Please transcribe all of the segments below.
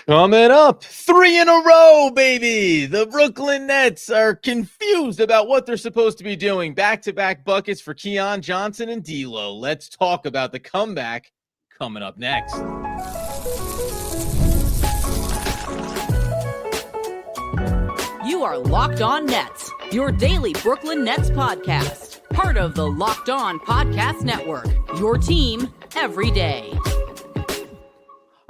Coming up, 3 in a row, baby. The Brooklyn Nets are confused about what they're supposed to be doing. Back-to-back buckets for Keon Johnson and D'Lo. Let's talk about the comeback coming up next. You are Locked On Nets, your daily Brooklyn Nets podcast. Part of the Locked On Podcast Network, your team every day.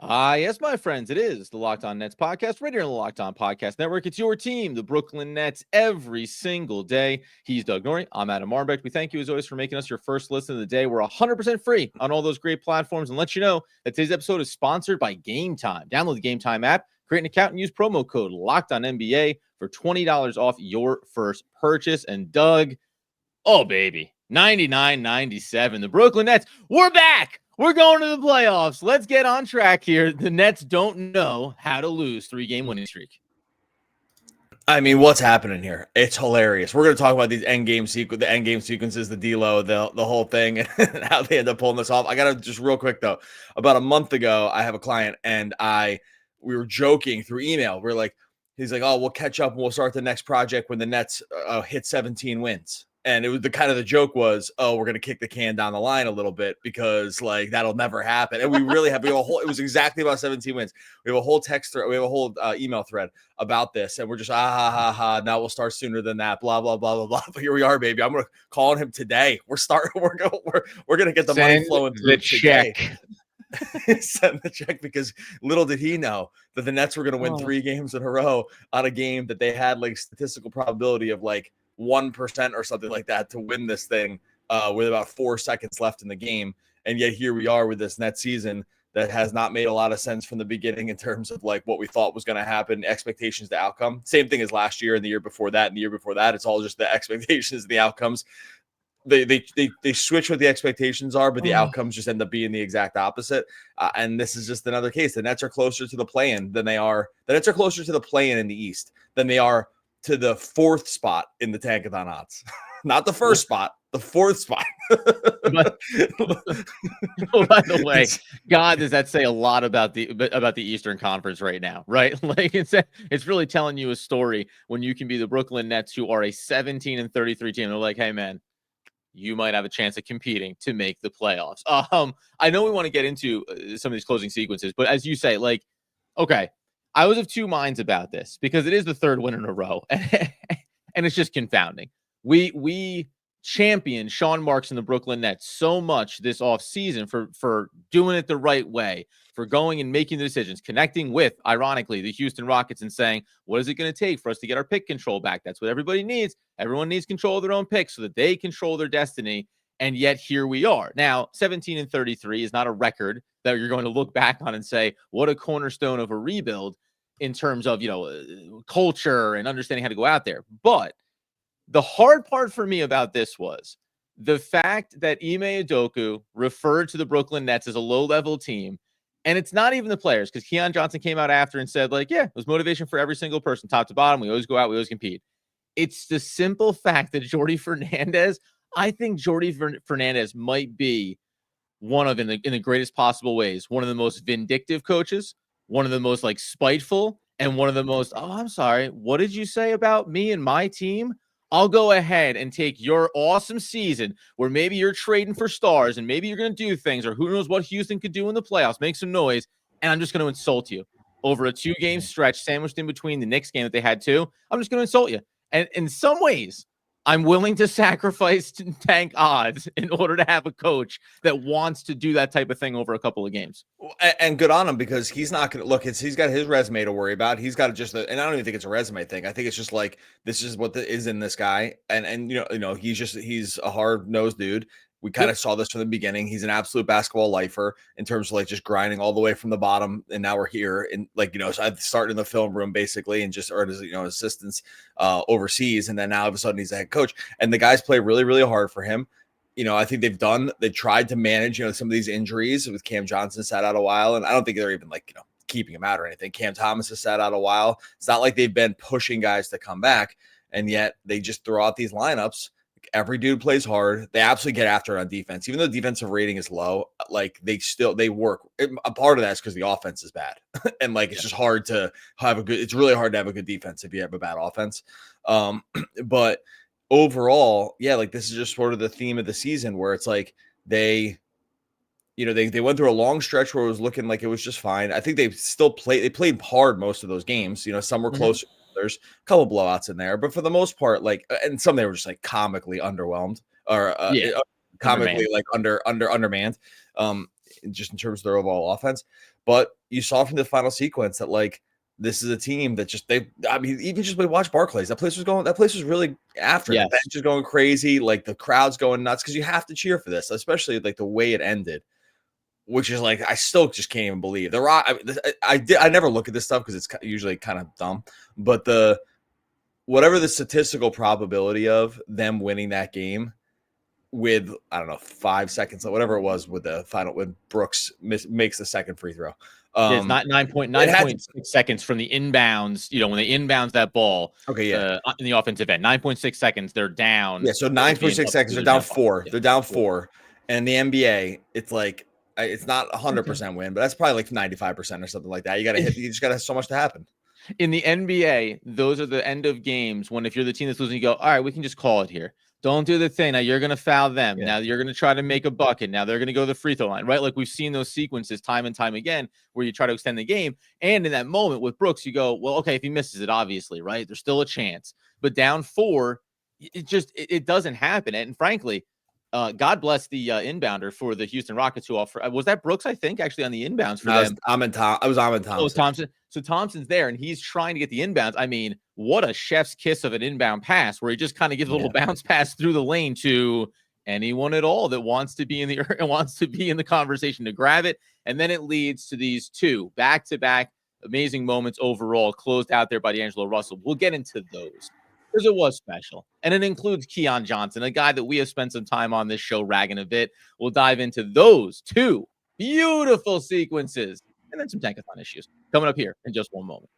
Yes, my friends, it is the Locked On Nets podcast, right here on the Locked On Podcast Network. It's your team, the Brooklyn Nets, every single day. He's Doug Norrie. I'm Adam Armbeck. We thank you, as always, for making us your first listen of the day. We're 100% free on all those great platforms, and let you know that today's episode is sponsored by Game Time. Download the Game Time app, create an account, and use promo code LOCKEDONNBA for $20 off your first purchase. And Doug, oh, baby, 99-97. The Brooklyn Nets, we're back. We're going to the playoffs. Let's get on track here. The Nets don't know how to lose 3-game winning streak. I mean, what's happening here? It's hilarious. We're going to talk about these end game sequences, the D'Lo, the whole thing, and how they end up pulling this off. I got to just real quick though. About a month ago, I have a client, and we were joking through email. We're like, he's like, "Oh, we'll catch up and we'll start the next project when the Nets hit 17 wins." And it was the joke was, "Oh, we're going to kick the can down the line a little bit because like that'll never happen." And we really have, it was exactly about 17 wins. We have a whole text thread, we have a whole email thread about this. And we're just, now we'll start sooner than that, blah, blah, blah, blah, blah. But here we are, baby. I'm going to call him today. We're going to get the money flowing through the check. Send the check, because little did he know that the Nets were going to win 3 games in a row on a game that they had like statistical probability of like 1% or something like that to win this thing with about 4 seconds left in the game. And yet here we are with this Nets season that has not made a lot of sense from the beginning in terms of like what we thought was going to happen, expectations to outcome. Same thing as last year and the year before that and the year before that. It's all just the expectations and the outcomes. They switch what the expectations are, but the outcomes just end up being the exact opposite. And this is just another case. The Nets are closer to the play-in than they are. The Nets are closer to the play-in in the East than they are to the 4th spot in the Tankathon odds. Not the 1st spot, the 4th spot. But, by the way, God, does that say a lot about the Eastern Conference right now, right? Like it's really telling you a story when you can be the Brooklyn Nets, who are a 17-33 team. They're like, hey man, you might have a chance at competing to make the playoffs. I know we want to get into some of these closing sequences, but as you say, like, okay, I was of two minds about this because it is the 3rd win in a row, and it's just confounding. We championed Sean Marks and the Brooklyn Nets so much this offseason for doing it the right way, for going and making the decisions, connecting with, ironically, the Houston Rockets and saying, what is it going to take for us to get our pick control back? That's what everybody needs. Everyone needs control of their own picks so that they control their destiny. And yet here we are. Now, 17-33 is not a record that you're going to look back on and say, what a cornerstone of a rebuild in terms of, culture and understanding how to go out there. But the hard part for me about this was the fact that Ime Udoka referred to the Brooklyn Nets as a low-level team. And it's not even the players, because Keon Johnson came out after and said, like, yeah, it was motivation for every single person, top to bottom. We always go out. We always compete. It's the simple fact that Jordi Fernandez, I think Jordi Fernandez might be one of, in the greatest possible ways, one of the most vindictive coaches, one of the most like spiteful, and one of the most, oh, I'm sorry, what did you say about me and my team? I'll go ahead and take your awesome season where maybe you're trading for stars and maybe you're going to do things, or who knows what Houston could do in the playoffs, make some noise, and I'm just going to insult you over a 2-game stretch sandwiched in between the Knicks game that they had too. I'm just going to insult you. And in some ways, I'm willing to sacrifice tank odds in order to have a coach that wants to do that type of thing over a couple of games. And good on him, because he's not going to look. He's got his resume to worry about. He's got and I don't even think it's a resume thing. I think it's just like, this is what is in this guy. And he's a hard-nosed dude. We kind of saw this from the beginning. He's an absolute basketball lifer in terms of like just grinding all the way from the bottom. And now we're here, and so I started in the film room basically, and just earned assistants overseas. And then now all of a sudden he's a head coach, and the guys play really, really hard for him. I think they tried to manage, some of these injuries with Cam Johnson sat out a while, and I don't think they're even keeping him out or anything. Cam Thomas has sat out a while. It's not like they've been pushing guys to come back, and yet they just throw out these lineups every dude plays hard. They absolutely get after it on defense, even though the defensive rating is low. Like they work. A part of that is because the offense is bad, and like it's just hard to have a good. It's really hard to have a good defense if you have a bad offense. But overall, yeah, like this is just sort of the theme of the season where it's like they went through a long stretch where it was looking like it was just fine. I think they played hard most of those games. Some were closer. There's a couple blowouts in there, but for the most part, like, and some they were just like comically underwhelmed or comically like undermanned, just in terms of their overall offense. But you saw from the final sequence that like this is a team that even just we watch Barclays, that place was really after it. The bench is going crazy, like the crowd's going nuts because you have to cheer for this, especially like the way it ended. Which is like, I still just can't even believe the Rock. I never look at this stuff because it's usually kind of dumb, but whatever the statistical probability of them winning that game with, I don't know, 5 seconds, whatever it was with the final, when Brooks makes the second free throw. It's not 9.6 seconds from the inbounds. When they inbounds that ball, in the offensive end, 9.6 seconds, they're down. Yeah, so 9.6 seconds, they're down 4. They're down 4. And the NBA, it's like, it's not 100% win, but that's probably like 95% or something like that. You just got to have so much to happen. In the NBA, those are the end of games when if you're the team that's losing, you go, all right, we can just call it here. Don't do the thing. Now you're going to foul them. Now you're going to try to make a bucket. Now they're going to go to the free throw line, right? Like we've seen those sequences time and time again where you try to extend the game. And in that moment with Brooks, you go, well, okay, if he misses it, obviously, right? There's still a chance. But down 4, it doesn't happen. And frankly, God bless the inbounder for the Houston Rockets who offer. Was that Brooks, I think, actually on the inbounds for them? Amen Thompson. Oh, Thompson. So Thompson's there, and he's trying to get the inbounds. I mean, what a chef's kiss of an inbound pass where he just kind of gives a little bounce pass through the lane to anyone at all that wants to be in the conversation to grab it. And then it leads to these 2 back-to-back amazing moments overall, closed out there by D'Angelo Russell. We'll get into those, because it was special. And it includes Keon Johnson, a guy that we have spent some time on this show ragging a bit. We'll dive into those 2 beautiful sequences and then some tankathon issues coming up here in just one moment.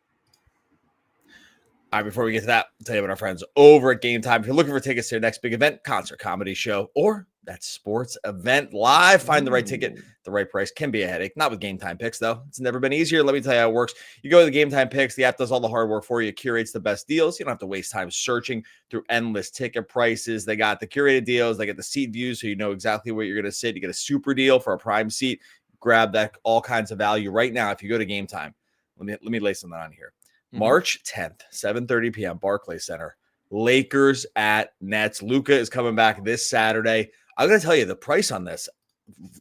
All right, before we get to that, I'll tell you about our friends over at Game Time. If you're looking for tickets to your next big event, concert, comedy show, or that sports event live, find the right ticket. The right price can be a headache. Not with Game Time Picks, though. It's never been easier. Let me tell you how it works. You go to the Game Time Picks. The app does all the hard work for you. It curates the best deals. You don't have to waste time searching through endless ticket prices. They got the curated deals. They get the seat views, so you know exactly where you're going to sit. You get a super deal for a prime seat. Grab that all kinds of value right now if you go to Game Time. Let me lay something on here. March 10th, 7:30 p.m., Barclays Center. Lakers at Nets. Luka is coming back this Saturday. I'm going to tell you the price on this.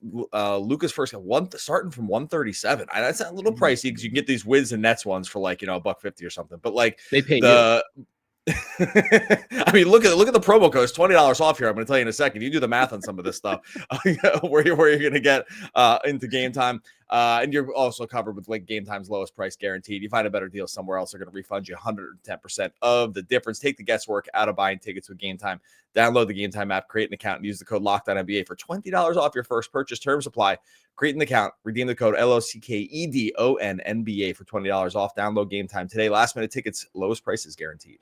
Luka's first starting from 137. That's a little pricey because you can get these Wiz and Nets ones for like $1.50 or something. But like they pay I mean, look at the promo code. It's $20 off here. I'm going to tell you in a second. You do the math on some of this stuff, where you're going to get into Game Time, and you're also covered with like Game Time's lowest price guaranteed. You find a better deal somewhere else, they're going to refund you 110% of the difference. Take the guesswork out of buying tickets with Game Time. Download the Game Time app, create an account, and use the code LOCKEDONNBA for $20 off your first purchase. Terms apply. Create an account, redeem the code LOCKEDONNBA for $20 off. Download Game Time today. Last minute tickets, lowest prices guaranteed.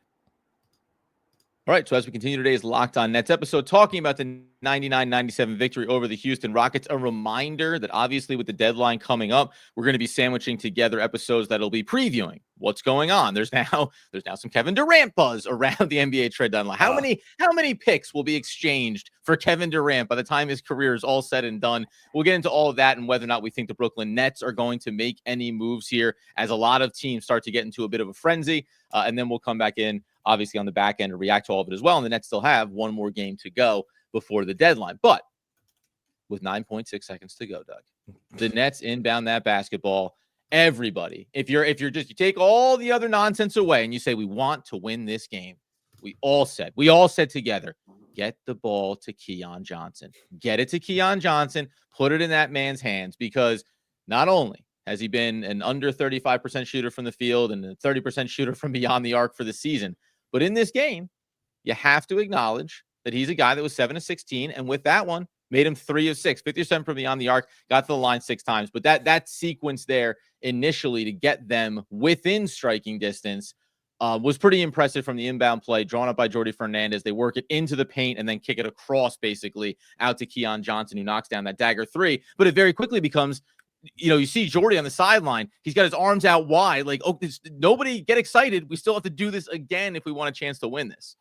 All right, so as we continue today's Locked On Nets episode, talking about the 99-97 victory over the Houston Rockets, a reminder that obviously with the deadline coming up, we're going to be sandwiching together episodes that'll be previewing what's going on. There's now some Kevin Durant buzz around the NBA trade deadline. How many picks will be exchanged for Kevin Durant by the time his career is all said and done? We'll get into all of that and whether or not we think the Brooklyn Nets are going to make any moves here as a lot of teams start to get into a bit of a frenzy. And then we'll come back in, obviously, on the back end to react to all of it as well. And the Nets still have one more game to go before the deadline. But with 9.6 seconds to go, Doug, the Nets inbound that basketball. Everybody, if you take all the other nonsense away and you say, we want to win this game, we all said together, get the ball to Keon Johnson. Get it to Keon Johnson. Put it in that man's hands, because not only has he been an under 35% shooter from the field and a 30% shooter from beyond the arc for the season, but in this game, you have to acknowledge that he's a guy that was 7 of 16, and with that one, made him 3 of 6, 50% from beyond the arc, got to the line 6 times. But that sequence there initially to get them within striking distance, was pretty impressive from the inbound play, drawn up by Jordy Fernandez. They work it into the paint and then kick it across, basically, out to Keon Johnson, who knocks down that dagger three. But it very quickly becomes, you see Jordy on the sideline. He's got his arms out wide. Like, oh, nobody get excited. We still have to do this again if we want a chance to win this.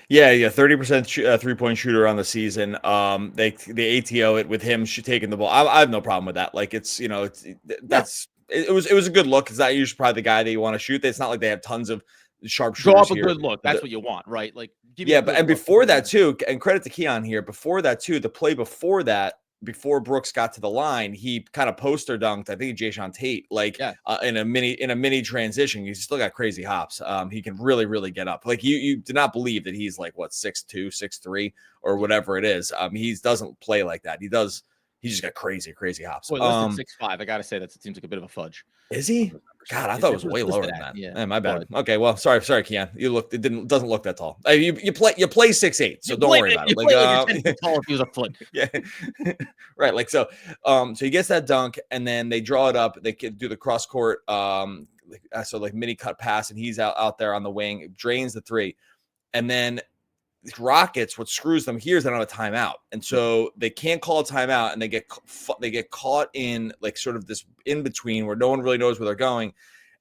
Yeah, 30% 3-point shooter on the season. They ATO it with him taking the ball. I have no problem with that. Like, it's, it was a good look, because that usually probably the guy that you want to shoot. It's not like they have tons of sharp shooters. Draw up a here. good look. That's what you want, right? Like, and before that too, and credit to Keon here. Before that too, the play before that, before Brooks got to the line, he kind of poster dunked, I think, Jayshawn Tate, in a mini transition. He's still got crazy hops. He can really, really get up. Like, you do not believe that he's like 6'2", 6'3", or whatever it is. He doesn't play like that. He just got crazy hops. Boy, less than 6'5". I gotta say that seems like a bit of a fudge. Is he? God, I thought it was way lower than that. Yeah, my bad. Okay, well, sorry, Keon. Doesn't look that tall. You play 6'8", so don't worry about it. Like, tall if he was a foot. Yeah, right. Like, so he gets that dunk, and then they draw it up. They do the cross court, mini cut pass, and he's out there on the wing, drains the three, and then Rockets, what screws them here is they don't have a timeout, and so they can't call a timeout, and they get caught in like sort of this in between where no one really knows where they're going.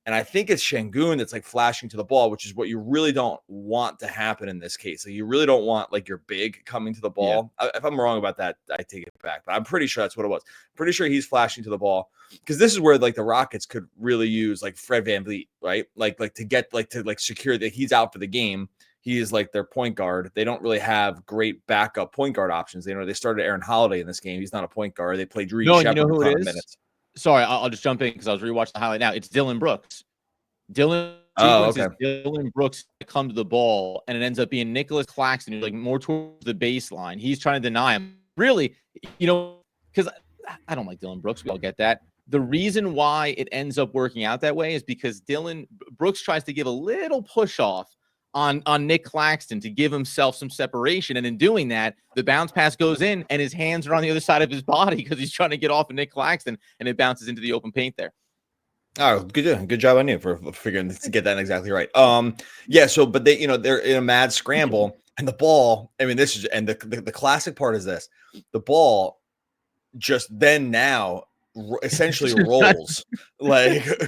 And I think it's Şengün that's like flashing to the ball, which is what you really don't want to happen in this case. Like, you really don't want like your big coming to the ball. Yeah. If I'm wrong about that, I take it back, but I'm pretty sure that's what it was. Pretty sure he's flashing to the ball, because this is where like the Rockets could really use like Fred VanVleet, right? Like to get to secure that he's out for the game. He is like their point guard. They don't really have great backup point guard options. They started Aaron Holiday in this game. He's not a point guard. They played Reed Shepherd. You know who it is? Minutes. Sorry, I'll just jump in because I was rewatching the highlight now. It's Dylan Brooks. Dylan Brooks come to the ball, and it ends up being Nicholas Claxton, who's like more towards the baseline. He's trying to deny him. Really, because I don't like Dylan Brooks. We all get that. The reason why it ends up working out that way is because Dylan Brooks tries to give a little push off on Nick Claxton to give himself some separation. And in doing that, the bounce pass goes in, and his hands are on the other side of his body because he's trying to get off of Nick Claxton, and it bounces into the open paint there. Oh, good job on you for figuring to get that exactly right. But they, they're in a mad scramble, and the ball, the classic part is this: the ball just then now essentially rolls like to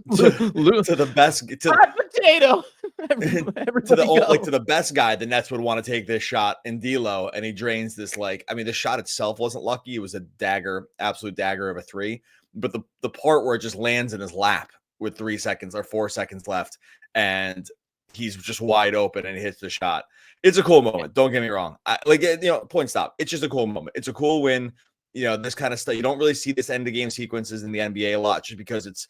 the best potato to the best guy the Nets would want to take this shot in D-Lo, and he drains this. The shot itself wasn't lucky. It was a absolute dagger of a three. But the part where it just lands in his lap with 3 seconds or 4 seconds left, and he's just wide open and he hits the shot. It's a cool moment. Don't get me wrong. Point stop. It's just a cool moment. It's a cool win. This kind of stuff. You don't really see this end of game sequences in the NBA a lot, just because it's,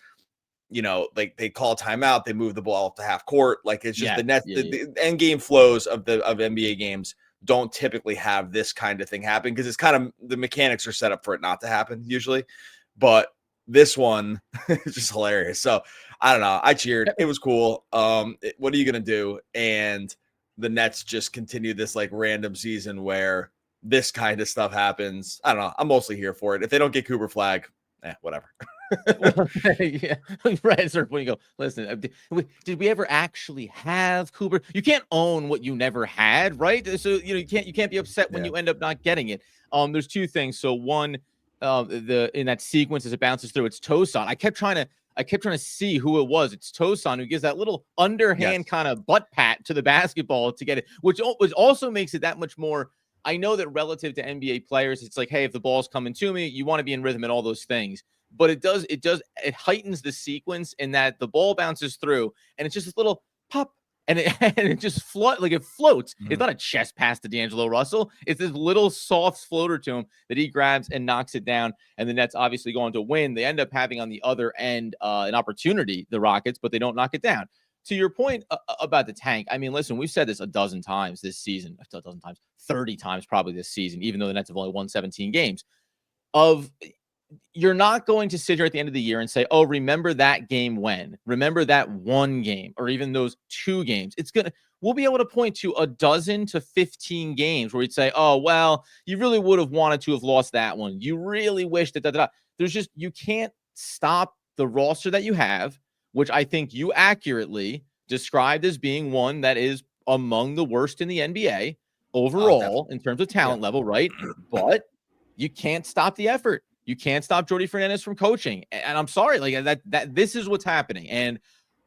like they call timeout, they move the ball up to half court. Like, it's just the Nets, the end game flows of NBA games don't typically have this kind of thing happen, because it's kind of the mechanics are set up for it not to happen usually. But this one is just hilarious. So I don't know. I cheered. It was cool. What are you going to do? And the Nets just continue this like random season where this kind of stuff happens. I don't know. I'm mostly here for it. If they don't get Cooper Flag, whatever. Yeah, right. Sir, when you go, listen, did we ever actually have Cooper? You can't own what you never had, right? So you can't be upset when you end up not getting it. There's two things. So one, in that sequence as it bounces through, it's Tosan. I kept trying to see who it was. It's Tosan who gives that little underhand kind of butt pat to the basketball to get it, which also makes it that much more. I know that relative to NBA players, it's like, hey, if the ball's coming to me, you want to be in rhythm and all those things. But it heightens the sequence in that the ball bounces through, and it's just this little pop. And it just floats. Mm-hmm. It's not a chest pass to D'Angelo Russell. It's this little soft floater to him that he grabs and knocks it down. And the Nets obviously going to win. They end up having on the other end an opportunity, the Rockets, but they don't knock it down. To your point about the tank, listen, we've said this a dozen times this season, 30 times probably this season, even though the Nets have only won 17 games. You're not going to sit here at the end of the year and say, oh, remember that game when? Remember that one game, or even those 2 games. We'll be able to point to a dozen to 15 games where you'd say, oh, well, you really would have wanted to have lost that one. You really wish that, you can't stop the roster that you have, which I think you accurately described as being one that is among the worst in the NBA overall in terms of talent level, right? But you can't stop the effort. You can't stop Jordi Fernandez from coaching. And I'm sorry, like that this is what's happening. And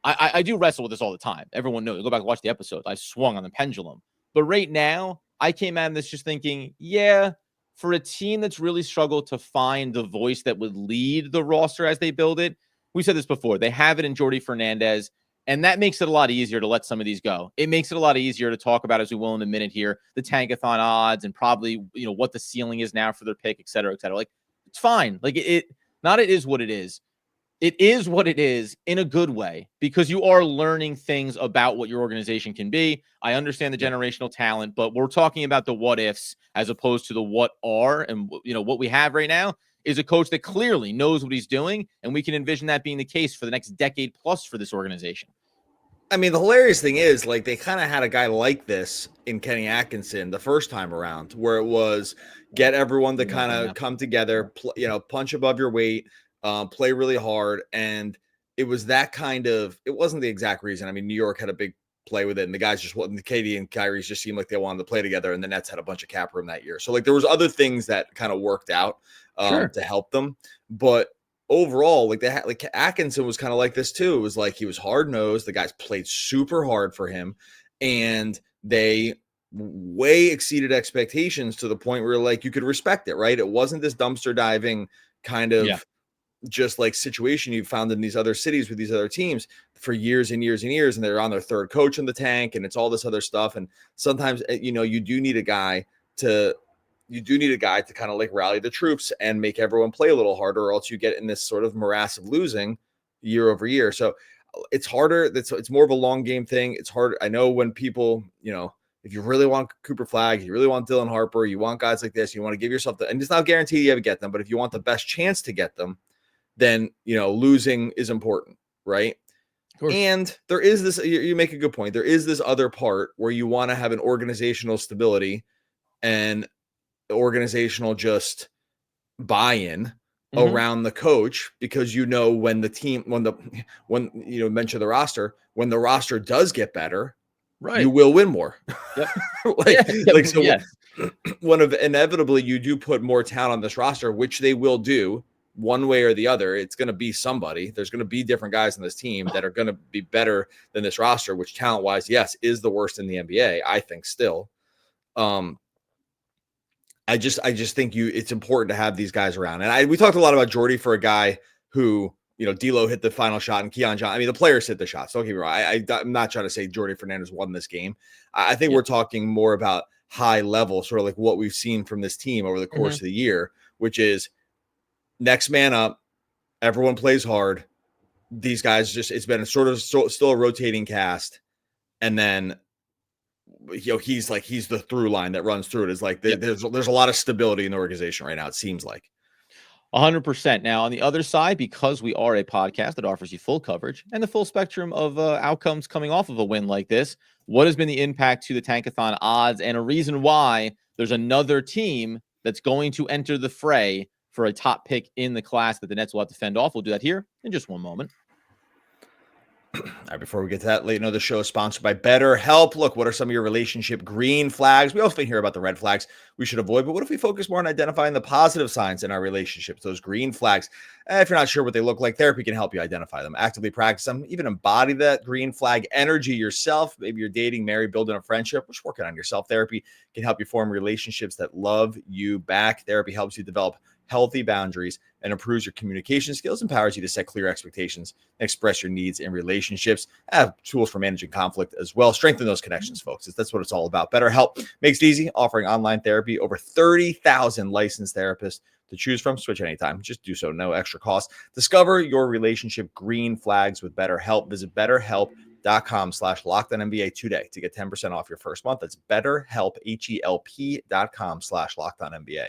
I do wrestle with this all the time. Everyone knows. Go back and watch the episodes. I swung on the pendulum. But right now, I came at this just thinking, yeah, for a team that's really struggled to find the voice that would lead the roster as they build it, we said this before, they have it in Jordi Fernandez, and that makes it a lot easier to let some of these go. It makes it a lot easier to talk about, as we will in a minute here, the tankathon odds and probably, what the ceiling is now for their pick, et cetera, et cetera. Like, it's fine. Like, it is what it is. It is what it is in a good way, because you are learning things about what your organization can be. I understand the generational talent, but we're talking about the what ifs as opposed to the what are. And, what we have right now is a coach that clearly knows what he's doing. And we can envision that being the case for the next decade plus for this organization. I mean, the hilarious thing is, like, they kind of had a guy like this in Kenny Atkinson the first time around, where it was get everyone to kind of come together, punch above your weight, play really hard. And it was that kind of, it wasn't the exact reason. I mean, New York had a big play with it, and the guys just wasn't, KD and Kyrie just seemed like they wanted to play together, and the Nets had a bunch of cap room that year. So, like, there was other things that kind of worked out to help them. But overall, like, they had, like, Atkinson was kind of like this too. It was like he was hard-nosed. The guys played super hard for him, and they way exceeded expectations to the point where, like, you could respect it, right? It wasn't this dumpster diving kind of just like situation you found in these other cities with these other teams for years and years and years, and they're on their third coach in the tank, and it's all this other stuff. And sometimes, you do need a guy to kind of like rally the troops and make everyone play a little harder, or else you get in this sort of morass of losing year over year. So it's harder. It's more of a long game thing. It's hard. I know when people, if you really want Cooper Flagg, you really want Dylan Harper, you want guys like this, you want to give yourself and it's not guaranteed you ever get them, but if you want the best chance to get them, then, losing is important, right? And there is this, you make a good point. There is this other part where you want to have an organizational stability and organizational just buy-in around the coach, because when the team, when mention the roster, when the roster does get better, right, you will win more. Inevitably you do put more talent on this roster, which they will do one way or the other. It's going to be somebody. There's going to be different guys on this team that are going to be better than this roster, which talent-wise, yes, is the worst in the NBA, I think still. I just think it's important to have these guys around. And we talked a lot about Jordi for a guy who, D'Lo hit the final shot and Keon Johnson. I mean, the players hit the shots. Don't get me wrong. I'm not trying to say Jordi Fernandez won this game. I think we're talking more about high level, sort of like what we've seen from this team over the course of the year, which is next man up. Everyone plays hard. These guys it's been still a rotating cast. And then, he's the through line that runs through it. Is like, there's a lot of stability in the organization right now. It seems like 100%. Now, on the other side, because we are a podcast that offers you full coverage and the full spectrum of outcomes coming off of a win like this, what has been the impact to the tankathon odds, and a reason why there's another team that's going to enter the fray for a top pick in the class that the Nets will have to fend off? We'll do that here in just one moment. All right, before we get to that, let you know the show is sponsored by BetterHelp. Look, what are some of your relationship green flags? We often hear about the red flags we should avoid, but what if we focus more on identifying the positive signs in our relationships, those green flags? If you're not sure what they look like, therapy can help you identify them, actively practice them, even embody that green flag energy yourself. Maybe you're dating, married, building a friendship, just working on yourself. Therapy can help you form relationships that love you back. Therapy helps you develop healthy boundaries and improves your communication skills, empowers you to set clear expectations, and express your needs in relationships. Have tools for managing conflict as well. Strengthen those connections, folks. That's what it's all about. BetterHelp makes it easy, offering online therapy. Over 30,000 licensed therapists to choose from. Switch anytime. Just do so. No extra cost. Discover your relationship green flags with BetterHelp. Visit BetterHelp.com/LockedOnNBA today to get 10% off your first month. That's BetterHelp, HELP.com/LockedOnNBA.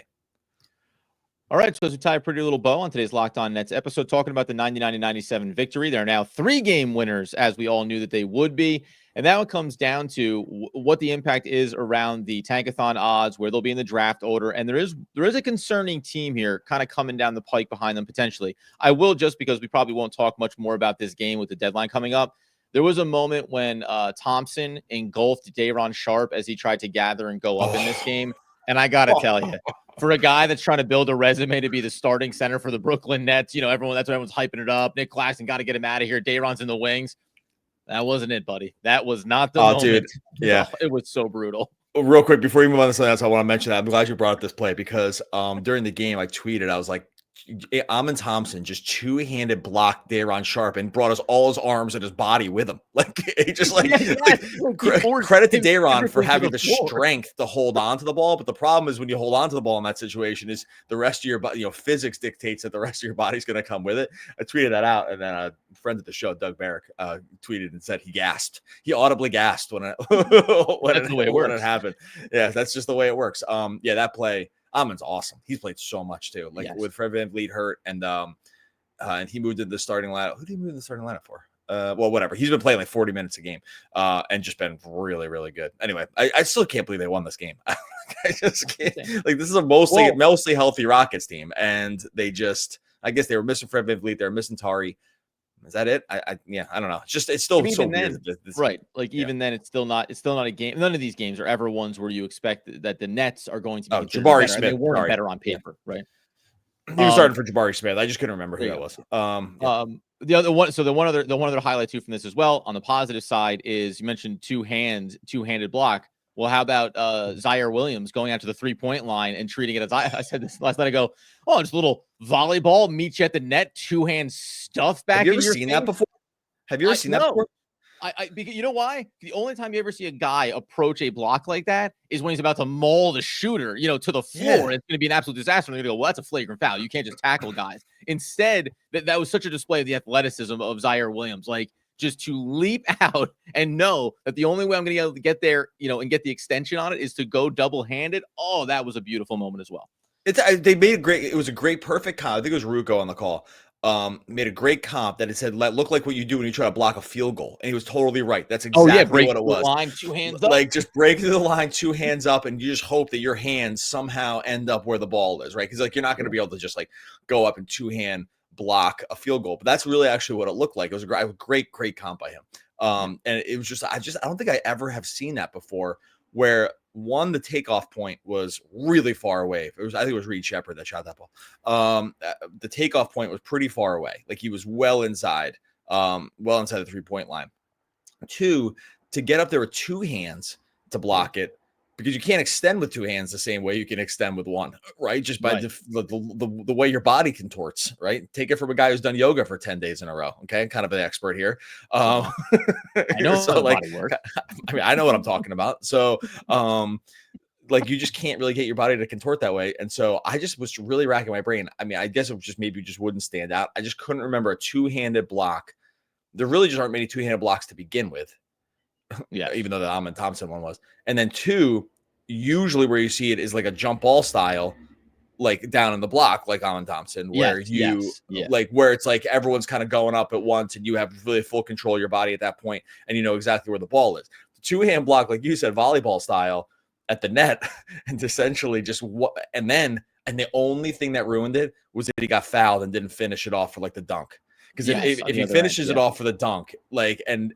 All right, so as we tie a pretty little bow on today's Locked On Nets episode, talking about the 99-97 victory. There are now 3-game winners, as we all knew that they would be. And that one comes down to what the impact is around the tankathon odds, where they'll be in the draft order. And there is a concerning team here kind of coming down the pike behind them potentially. I will, just because we probably won't talk much more about this game with the deadline coming up. There was a moment when Thompson engulfed Day'Ron Sharpe as he tried to gather and go up in this game. And I got to tell you, for a guy that's trying to build a resume to be the starting center for the Brooklyn Nets, that's why everyone's hyping it up. Nick Claxton, got to get him out of here. Day'Ron's in the wings. That wasn't it, buddy. That was not the moment. Dude. Yeah. It was so brutal. Real quick, before you move on to something else, I want to mention that. I'm glad you brought up this play because during the game, I tweeted, I was like, Amen Thompson just two-handed blocked Day'Ron Sharpe and brought all his arms and his body with him. Like he just credit to Day'Ron for having the strength to hold on to the ball. But the problem is when you hold on to the ball in that situation is the rest of your body, physics dictates that the rest of your body's going to come with it. I tweeted that out, and then a friend of the show, Doug Barrick, tweeted and said he gasped. He audibly gasped when it happened. Yeah, that's just the way it works. That play. Amen's awesome. He's played so much too. With Fred VanVleet hurt and he moved into the starting lineup. Who did he move to the starting lineup for? Whatever. He's been playing like 40 minutes a game and just been really, really good. Anyway, I still can't believe they won this game. I just can't. Like this is a mostly healthy Rockets team, and I guess they were missing Fred VanVleet. They were missing Tari. Is that it? I don't know. It's still so weird. Right. Even then, it's still not a game. None of these games are ever ones where you expect that the Nets are going to be Jabari better. Smith. They weren't better on paper, right? He was starting for Jabari Smith. I just couldn't remember who that was. The other one. So the one other highlight too from this as well on the positive side is you mentioned two-handed block. Well, how about Zaire Williams going out to the 3-point line and treating it as I said this last night. I go, just a little volleyball, meet you at the net, two-hand stuff back. Have you ever seen that before? Have you ever seen that before? Because you know why? The only time you ever see a guy approach a block like that is when he's about to maul the shooter, to the floor. Yeah. And it's going to be an absolute disaster. And they're going to go, well, that's a flagrant foul. You can't just tackle guys. Instead, that was such a display of the athleticism of Zaire Williams. Just to leap out and know that the only way I'm going to be able to get there, and get the extension on it is to go double-handed. Oh, that was a beautiful moment as well. It was a great, perfect comp. I think it was Ruocco on the call. Made a great comp that it said, look like what you do when you try to block a field goal. And he was totally right. That's exactly what it was. Line, two hands up. Just break through the line, two hands up, and you just hope that your hands somehow end up where the ball is, right? Because you're not going to be able to just go up and two-hand block a field goal, but that's really actually what it looked like. It was a great comp by him. And it was I don't think I ever have seen that before where the takeoff point was really far away. I think it was Reed Shepherd that shot that ball. The takeoff point was pretty far away. He was well inside the 3-point line. Two, to get up there with two hands to block it, because you can't extend with two hands the same way you can extend with one, right? Just by the way your body contorts, right? Take it from a guy who's done yoga for 10 days in a row. Okay. Kind of an expert here. I know so body work. I know what I'm talking about. So, you just can't really get your body to contort that way. And so I just was really racking my brain. I guess it was just maybe just wouldn't stand out. I just couldn't remember a two-handed block. There really just aren't many two-handed blocks to begin with. Yeah, even though the Amen Thompson one was. And then two, usually where you see it is a jump ball style, down in the block, like Amen Thompson, where where it's everyone's kind of going up at once and you have really full control of your body at that point and you know exactly where the ball is. The two-hand block, like you said, volleyball style at the net, and essentially just and the only thing that ruined it was that he got fouled and didn't finish it off for the dunk. Because if he finishes it off for the dunk, and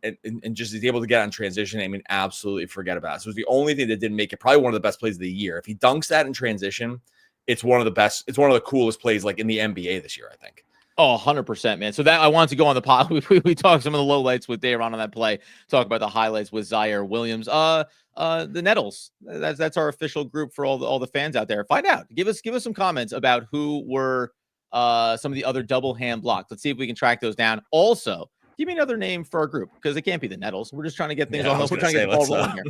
just is able to get on transition, absolutely forget about it. So it was the only thing that didn't make it probably one of the best plays of the year. If he dunks that in transition, it's one of the best. It's one of the coolest plays in the NBA this year, I think. Oh, 100%, man. So that I wanted to go on the pod. We talked some of the lowlights with Day'Ron on that play. Talk about the highlights with Zaire Williams. The Nettles. That's our official group for all the fans out there. Find out. Give us some comments about who were some of the other double hand blocks. Let's see if we can track those down. Also, give me another name for our group because it can't be the Nettles. We're just trying to get things on. We're trying to get the ball rolling here.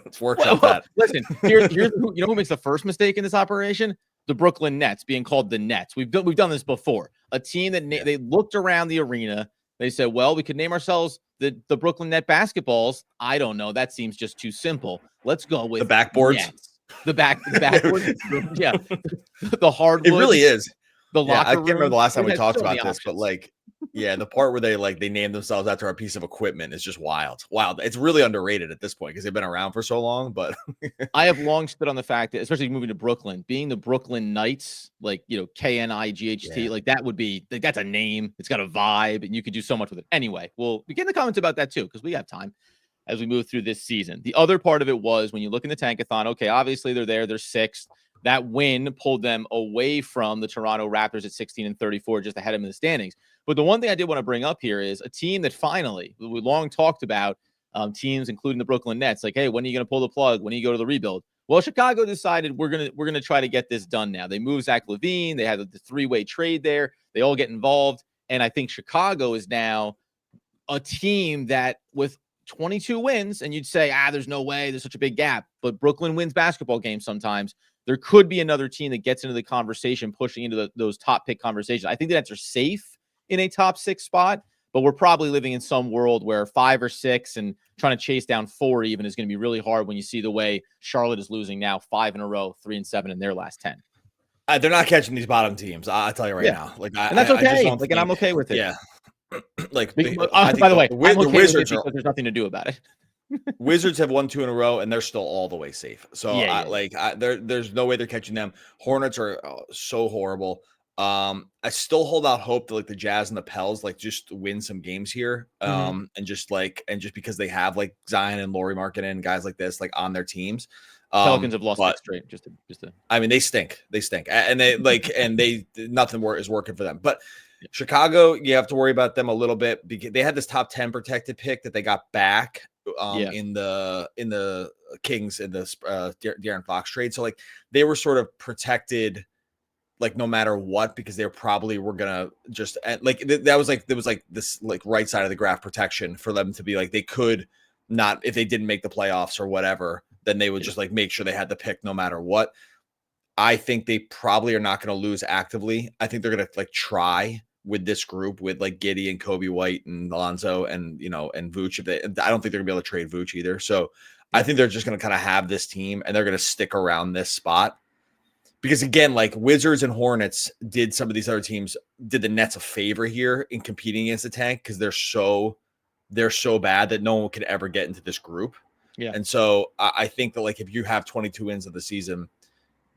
Let's workshop that. Listen, here's who makes the first mistake in this operation? The Brooklyn Nets being called the Nets. We've done this before. A team that they looked around the arena. They said, well, we could name ourselves the Brooklyn Net Basketballs. I don't know. That seems just too simple. Let's go with the backboards. Nets. The backboards. Yeah. The hardwood. It really is. the Yeah, I locker can't remember room. the last time It we has talked so many about this, but options. like, yeah, the part where they named themselves after a piece of equipment is just wild. Wild. It's really underrated at this point because they've been around for so long. But I have long stood on the fact that, especially moving to Brooklyn, being the Brooklyn Knights, like, KNIGHT, yeah. like that would be like, that's a name. It's got a vibe, and you could do so much with it. Anyway, we'll begin the comments about that too, because we have time as we move through this season. The other part of it was when you look in the tankathon, okay, obviously they're there, they're sixth. That win pulled them away from the Toronto Raptors at 16-34, just ahead of them in the standings. But the one thing I did want to bring up here is a team that finally, we long talked about, teams, including the Brooklyn Nets, like, hey, when are you going to pull the plug? When do you go to the rebuild? Well, Chicago decided we're gonna try to get this done now. They moved Zach LaVine. They had the three-way trade there. They all get involved, and I think Chicago is now a team that with 22 wins, and you'd say, there's no way, there's such a big gap. But Brooklyn wins basketball games sometimes. There could be another team that gets into the conversation, pushing into those top pick conversations. I think the Nets are safe in a top 6 spot, but we're probably living in some world where 5 or 6 and trying to chase down 4 even is going to be really hard when you see the way Charlotte is losing now 5 in a row, 3-7 in their last 10. They're not catching these bottom teams. I'll tell you right now. Like, and that's okay. I just don't and I'm okay with it. Yeah. Like, by the way, I'm the okay Wizards with it because there's nothing to do about it. Wizards have won 2 in a row, and they're still all the way safe. So, Yeah. There's no way they're catching them. Hornets are so horrible. I still hold out hope that like the Jazz and the Pels like just win some games here. And just because they have like Zion and Lauri Markkanen and guys like this like on their teams. Pelicans have lost 6 straight. Just to. I mean, they stink. They stink, and they nothing is working for them. But Chicago, you have to worry about them a little bit because they had this top 10 protected pick that they got back in the Kings in the De'Aaron Fox trade. So like they were sort of protected like no matter what, because they probably were gonna just like there was like this like right side of the graph protection for them to be like they could not, if they didn't make the playoffs or whatever, then they would just like make sure they had the pick no matter what. I think they probably are not going to lose actively. I think they're going to like try with this group with like Giddey and Kobe White and Alonzo and and Vooch. I don't think they're gonna be able to trade Vooch either. So I think they're just going to kind of have this team and they're going to stick around this spot. Because again, like Wizards and Hornets did some of these other teams, did the Nets a favor here in competing against the tank because they're so bad that no one could ever get into this group. Yeah. And so I think that like if you have 22 wins of the season,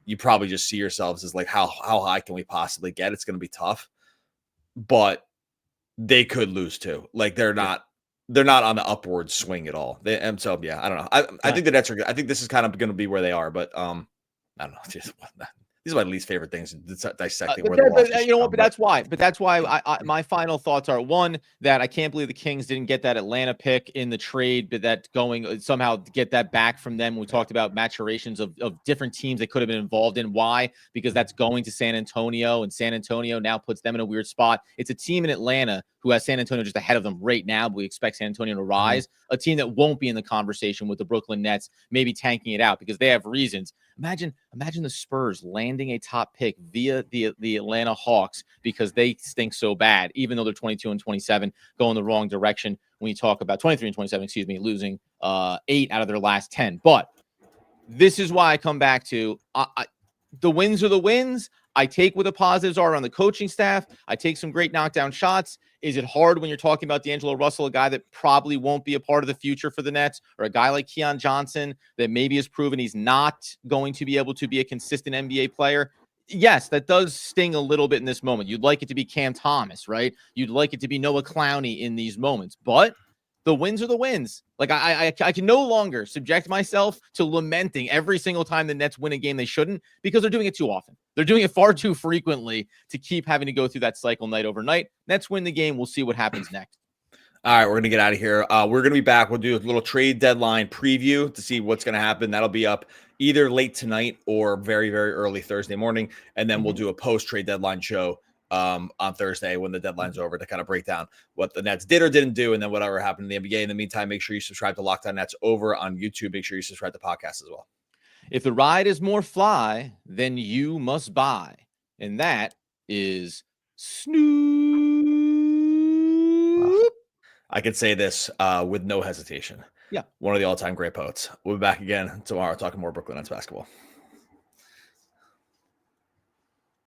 you probably just see yourselves as like how high can we possibly get? It's going to be tough, but they could lose too. Like they're not on the upward swing at all. And so yeah, I don't know. I think the Nets are good. I think this is kind of going to be where they are, but I don't know. These are my least favorite things, dissecting where the losses you know what? come, But that's why my final thoughts are, one, that I can't believe the Kings didn't get that Atlanta pick in the trade, but that going somehow get that back from them. We talked about maturations of different teams that could have been involved in. Why? Because that's going to San Antonio, and San Antonio now puts them in a weird spot. It's a team in Atlanta who has San Antonio just ahead of them right now, but we expect San Antonio to rise. A team that won't be in the conversation with the Brooklyn Nets, maybe tanking it out because they have reasons. Imagine the Spurs landing a top pick via the Atlanta Hawks because they stink so bad, even though they're 22-27, going the wrong direction. When you talk about 23-27, losing 8 out of their last 10. But this is why I come back to the wins are the wins. I take what the positives are on the coaching staff. I take some great knockdown shots. Is it hard when you're talking about D'Angelo Russell, a guy that probably won't be a part of the future for the Nets, or a guy like Keon Johnson that maybe has proven he's not going to be able to be a consistent NBA player? Yes, that does sting a little bit in this moment. You'd like it to be Cam Thomas, right? You'd like it to be Noah Clowney in these moments, but the wins are the wins. Like I can no longer subject myself to lamenting every single time the Nets win a game they shouldn't, because they're doing it too often. They're doing it far too frequently to keep having to go through that cycle night over night. Nets win the game. We'll see what happens next. All right, we're going to get out of here. We're going to be back. We'll do a little trade deadline preview to see what's going to happen. That'll be up either late tonight or very, very early Thursday morning. And then we'll do a post-trade deadline show on Thursday when the deadline's over to kind of break down what the Nets did or didn't do and then whatever happened in the NBA. In the meantime, make sure you subscribe to Locked On Nets over on YouTube. Make sure you subscribe to the podcast as well. If the ride is more fly, then you must buy. And that is Snoop. Wow. I could say this with no hesitation. Yeah. One of the all-time great poets. We'll be back again tomorrow talking more Brooklyn Nets basketball.